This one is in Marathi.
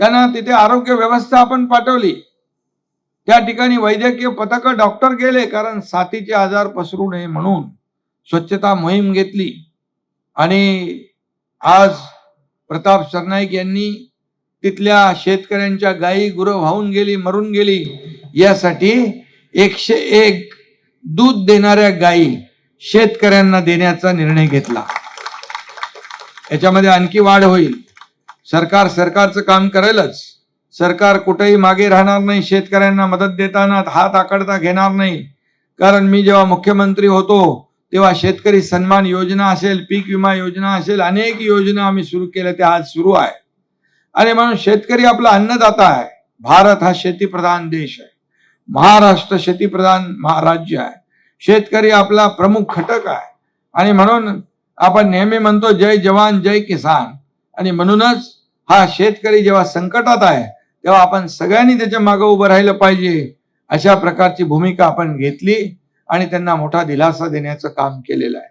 त्यांना तिथे आरोग्य व्यवस्था आपण पाठवली, त्या ठिकाणी वैद्यकीय पथक डॉक्टर गेले, कारण साथीचे आजार पसरू नये म्हणून स्वच्छता मोहीम घेतली। आणि आज प्रताप सरनाईक यांनी तिथल्या शेतकऱ्यांच्या गायी गुरं वाहून गेली, मरून गेली, यासाठी 101 दूध देणाऱ्या गायी शेतकऱ्यांना देण्याचा निर्णय घेतला। याच्यामध्ये आणखी वाढ होईल। सरकार सरकारचं काम करेलच, सरकार कुठेही मागे राहणार नाही, शेतकऱ्यांना मदत देताना हात आकडता घेणार नाही। कारण मी जेव्हा मुख्यमंत्री होतो तेव्हा शेतकरी सन्मान योजना असेल, पीक विमा योजना असेल, अनेक योजना आम्ही सुरू केल्या, त्या आज सुरू आहे। आणि म्हणून शेतकरी आपला अन्नदाता आहे। भारत हा शेतीप्रधान देश आहे, महाराष्ट्र शेतीप्रधान राज्य आहे, शेतकरी आपला प्रमुख घटक आहे। आणि म्हणून आपण नेहमी म्हणतो जय जवान जय किसान। आणि म्हणूनच हा शेतकरी जेव्हा संकटात आहे तेव्हा आपण सगळ्यांनी त्याच्या मागे उभं राहिलं पाहिजे, अशा प्रकारची भूमिका आपण घेतली आणि त्यांना मोठा दिलासा देण्याचं काम केलेलं आहे।